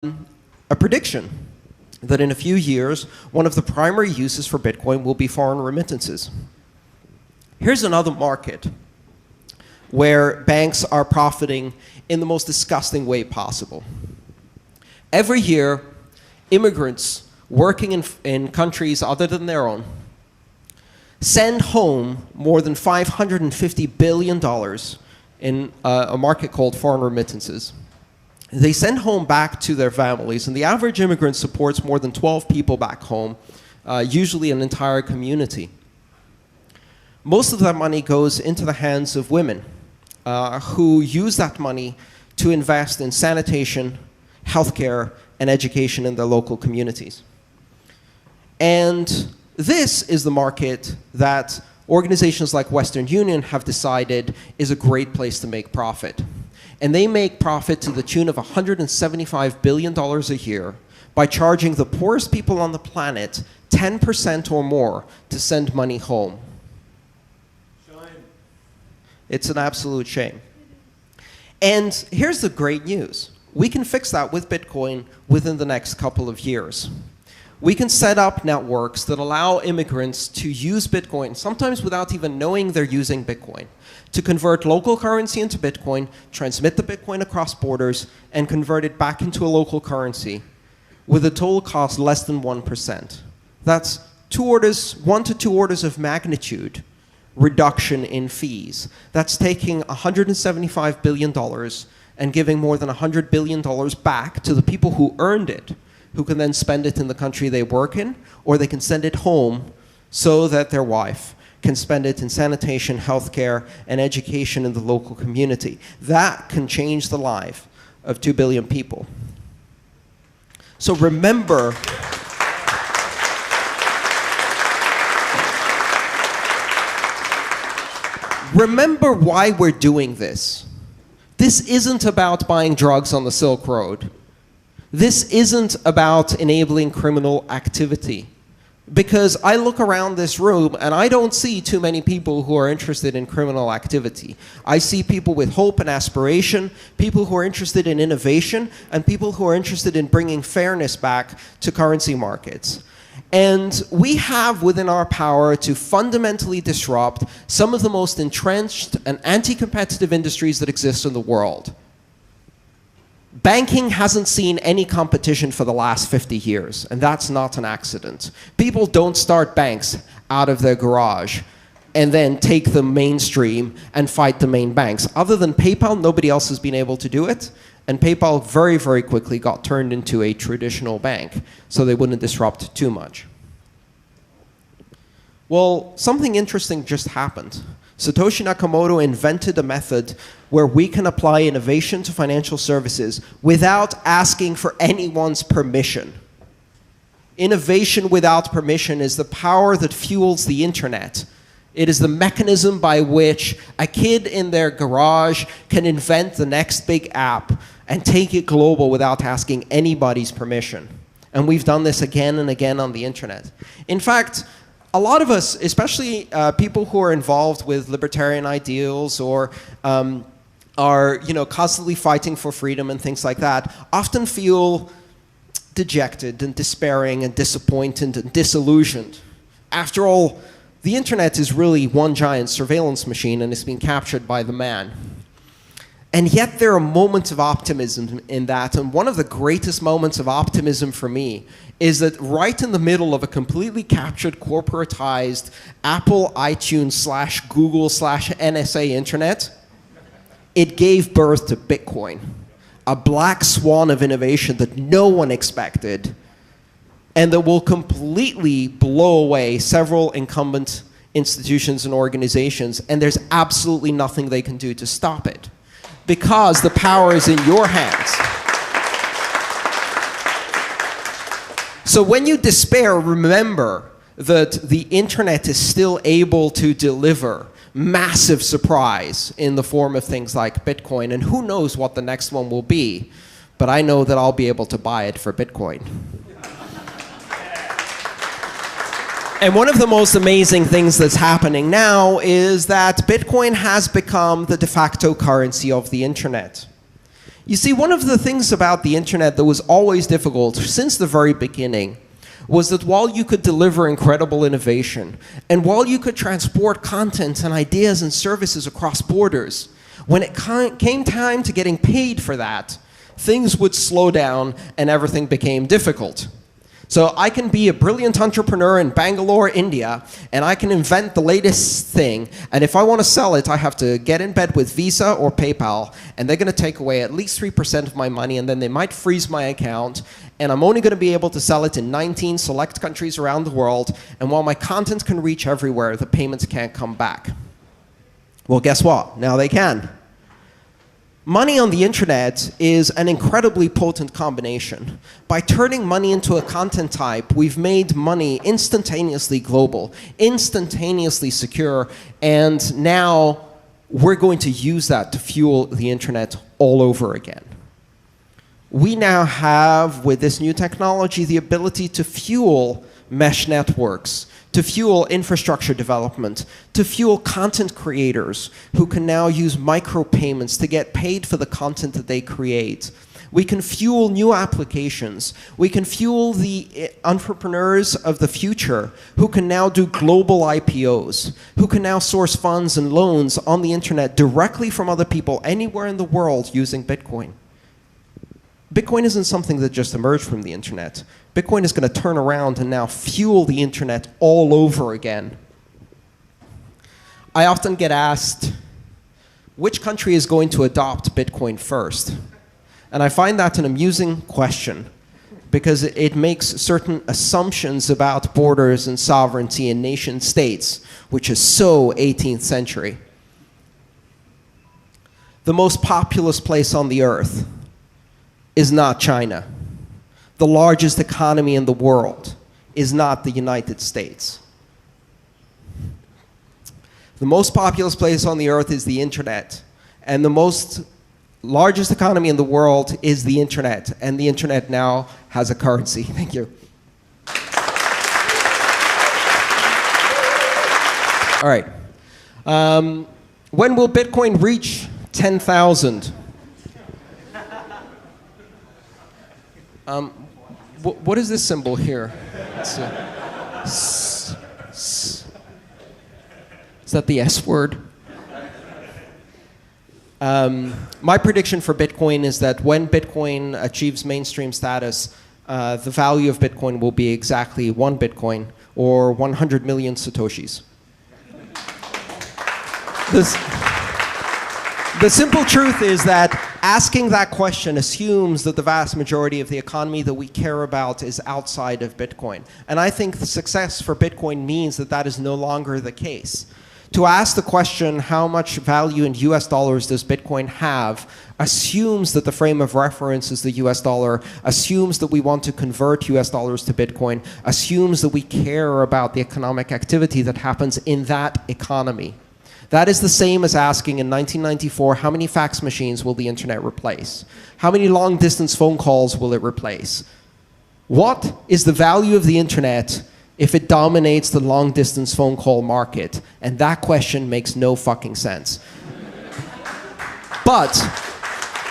a prediction that in a few years, one of the primary uses for Bitcoin will be foreign remittances. Here's another market where banks are profiting in the most disgusting way possible. Every year, immigrants working in countries other than their own send home more than $550 billion in a market called foreign remittances. They send home back to their families, and the average immigrant supports more than 12 people back home, usually an entire community. Most of that money goes into the hands of women who use that money to invest in sanitation, healthcare, and education in their local communities. And this is the market that organizations like Western Union have decided is a great place to make profit. And they make profit to the tune of $175 billion a year by charging the poorest people on the planet 10% or more to send money home. Shame. It's an absolute shame. And here's the great news. We can fix that with Bitcoin within the next couple of years. We can set up networks that allow immigrants to use Bitcoin, sometimes without even knowing they're using Bitcoin, to convert local currency into Bitcoin, transmit the Bitcoin across borders, and convert it back into a local currency with a total cost less than 1%. That's 1 to 2 orders of magnitude reduction in fees. That's taking $175 billion and giving more than $100 billion back to the people who earned it, who can then spend it in the country they work in, or they can send it home so that their wife can spend it in sanitation, healthcare, and education in the local community. That can change the life of 2 billion people. So remember, remember why we're doing this. This isn't about buying drugs on the Silk Road. This isn't about enabling criminal activity. Because I look around this room and I don't see too many people who are interested in criminal activity. I see people with hope and aspiration, people who are interested in innovation, and people who are interested in bringing fairness back to currency markets. And we have within our power to fundamentally disrupt some of the most entrenched and anti-competitive industries that exist in the world. Banking hasn't seen any competition for the last 50 years, and that's not an accident. People don't start banks out of their garage and then take them mainstream and fight the main banks. Other than PayPal, nobody else has been able to do it, and PayPal very, very quickly got turned into a traditional bank, so they wouldn't disrupt too much. Well, something interesting just happened. Satoshi Nakamoto invented a method where we can apply innovation to financial services without asking for anyone's permission. Innovation without permission is the power that fuels the internet. It is the mechanism by which a kid in their garage can invent the next big app and take it global without asking anybody's permission. And we've done this again and again on the internet. In fact, a lot of us, especially people who are involved with libertarian ideals or are constantly fighting for freedom and things like that, often feel dejected and despairing and disappointed and disillusioned. After all, the internet is really one giant surveillance machine and it's been captured by the man. And yet there are moments of optimism in that, and one of the greatest moments of optimism for me is that right in the middle of a completely captured, corporatized Apple, iTunes / Google / NSA internet, it gave birth to Bitcoin, a black swan of innovation that no one expected, and that will completely blow away several incumbent institutions and organizations, and there's absolutely nothing they can do to stop it, because the power is in your hands. So when you despair, remember that the internet is still able to deliver massive surprise in the form of things like Bitcoin, and who knows what the next one will be, but I know that I'll be able to buy it for Bitcoin. And one of the most amazing things that's happening now is that Bitcoin has become the de facto currency of the internet. You see, one of the things about the internet that was always difficult since the very beginning was that while you could deliver incredible innovation, and while you could transport content and ideas and services across borders, when it came time to getting paid for that, things would slow down and everything became difficult. So I can be a brilliant entrepreneur in Bangalore, India, and I can invent the latest thing, and if I want to sell it, I have to get in bed with Visa or PayPal, and they're going to take away at least 3% of my money, and then they might freeze my account, and I'm only going to be able to sell it in 19 select countries around the world, and while my content can reach everywhere, the payments can't come back. Well, guess what? Now they can. Money on the internet is an incredibly potent combination. By turning money into a content type, we've made money instantaneously global, instantaneously secure, and now we're going to use that to fuel the internet all over again. We now have, with this new technology, the ability to fuel mesh networks, to fuel infrastructure development, to fuel content creators who can now use micropayments to get paid for the content that they create. We can fuel new applications. We can fuel the entrepreneurs of the future who can now do global IPOs, who can now source funds and loans on the internet directly from other people anywhere in the world using Bitcoin. Bitcoin isn't something that just emerged from the internet. Bitcoin is going to turn around and now fuel the internet all over again. I often get asked, which country is going to adopt Bitcoin first? And I find that an amusing question because it makes certain assumptions about borders and sovereignty and nation states, which is so 18th century. The most populous place on the earth is not China. The largest economy in the world is not the United States. The most populous place on the earth is the internet, and the largest economy in the world is the internet, and the internet now has a currency. Thank you. All right. When will Bitcoin reach 10,000? What is this symbol here? Is that the S word? My prediction for Bitcoin is that when Bitcoin achieves mainstream status, the value of Bitcoin will be exactly 1 Bitcoin, or 100 million Satoshis. The simple truth is that asking that question assumes that the vast majority of the economy that we care about is outside of Bitcoin. And I think the success for Bitcoin means that that is no longer the case. To ask the question, how much value in US dollars does Bitcoin have, assumes that the frame of reference is the US dollar, assumes that we want to convert US dollars to Bitcoin, assumes that we care about the economic activity that happens in that economy. That is the same as asking in 1994, how many fax machines will the internet replace? How many long-distance phone calls will it replace? What is the value of the internet if it dominates the long-distance phone call market? And that question makes no fucking sense. But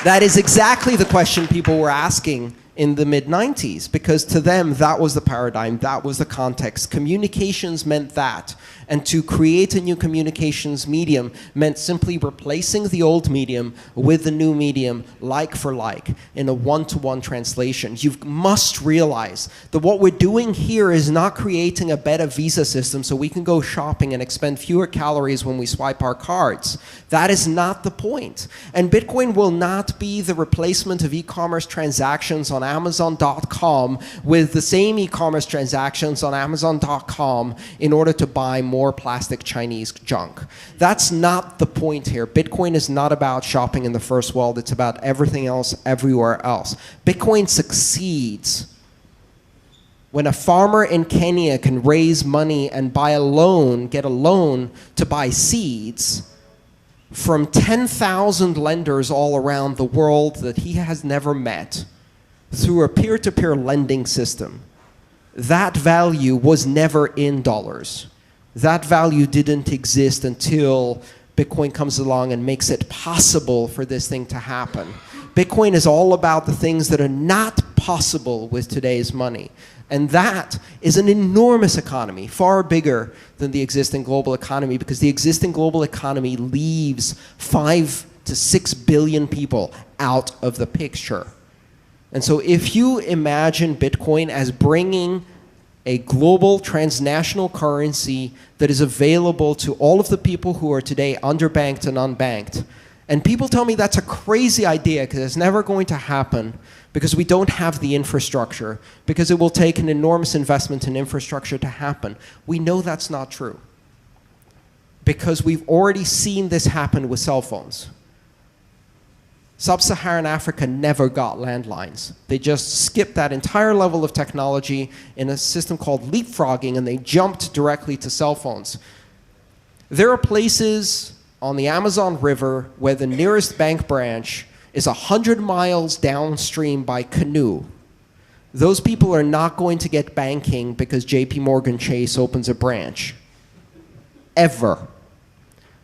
that is exactly the question people were asking in the mid-90s, because to them, that was the paradigm, that was the context. Communications meant that. And to create a new communications medium meant simply replacing the old medium with the new medium, like for like, in a one-to-one translation. You must realize that what we're doing here is not creating a better Visa system so we can go shopping and expend fewer calories when we swipe our cards. That is not the point. And Bitcoin will not be the replacement of e-commerce transactions on Amazon.com with the same e-commerce transactions on Amazon.com in order to buy more plastic Chinese junk. That's not the point here. Bitcoin is not about shopping in the first world. It's about everything else everywhere else. Bitcoin succeeds when a farmer in Kenya can raise money and buy a loan, get a loan to buy seeds from 10,000 lenders all around the world that he has never met through a peer-to-peer lending system. That value was never in dollars. That value didn't exist until Bitcoin comes along and makes it possible for this thing to happen. Bitcoin is all about the things that are not possible with today's money. And that is an enormous economy, far bigger than the existing global economy, because the existing global economy leaves 5 to 6 billion people out of the picture. And so if you imagine Bitcoin as bringing a global transnational currency that is available to all of the people who are today underbanked and unbanked, and people tell me that's a crazy idea because it's never going to happen, because we don't have the infrastructure, because it will take an enormous investment in infrastructure to happen. We know that's not true, because we've already seen this happen with cell phones. Sub-Saharan Africa never got landlines. They just skipped that entire level of technology in a system called leapfrogging, and they jumped directly to cell phones. There are places on the Amazon River where the nearest bank branch is 100 miles downstream by canoe. Those people are not going to get banking because JP Morgan Chase opens a branch. Ever.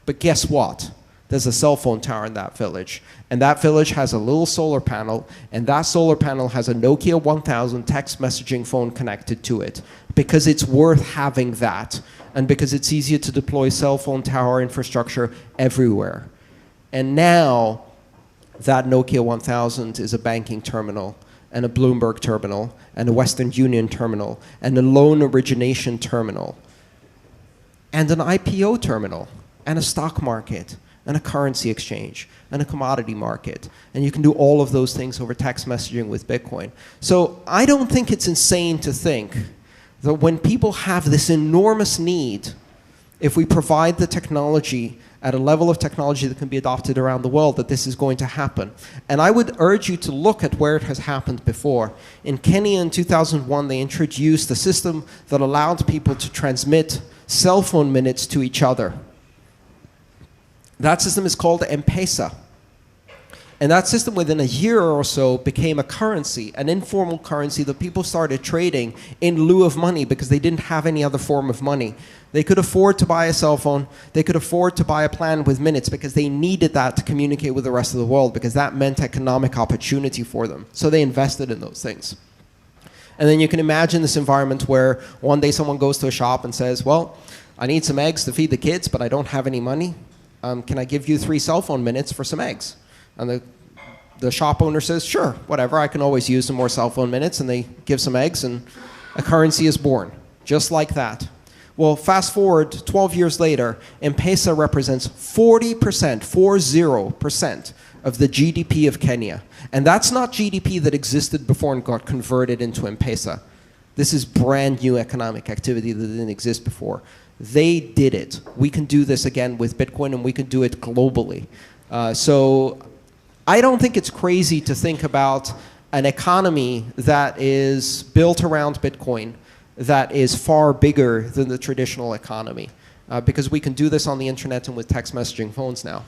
But guess what? There's a cell phone tower in that village. And that village has a little solar panel, and that solar panel has a Nokia 1000 text messaging phone connected to it, because it's worth having that, and because it's easier to deploy cell phone tower infrastructure everywhere. And now, that Nokia 1000 is a banking terminal, and a Bloomberg terminal, and a Western Union terminal, and a loan origination terminal, and an IPO terminal, and a stock market, and a currency exchange, and a commodity market. And you can do all of those things over text messaging with Bitcoin. So I don't think it's insane to think that when people have this enormous need, if we provide the technology at a level of technology that can be adopted around the world, that this is going to happen. And I would urge you to look at where it has happened before. In Kenya in 2001, they introduced a system that allowed people to transmit cell phone minutes to each other. That system is called M-Pesa. And that system within a year or so became a currency, an informal currency that people started trading in lieu of money because they didn't have any other form of money. They could afford to buy a cell phone, they could afford to buy a plan with minutes because they needed that to communicate with the rest of the world, because that meant economic opportunity for them. So they invested in those things. And then you can imagine this environment where one day someone goes to a shop and says, well, I need some eggs to feed the kids, but I don't have any money. Can I give you 3 cell phone minutes for some eggs? And the shop owner says, sure, whatever, I can always use some more cell phone minutes, and they give some eggs, and a currency is born, just like that. Well, fast forward 12 years later, M-Pesa represents 40%, 40% of the GDP of Kenya. And that's not GDP that existed before and got converted into M-Pesa. This is brand new economic activity that didn't exist before. They did it. We can do this again with Bitcoin, and we can do it globally. So I don't think it's crazy to think about an economy that is built around Bitcoin that is far bigger than the traditional economy, because we can do this on the internet and with text messaging phones now.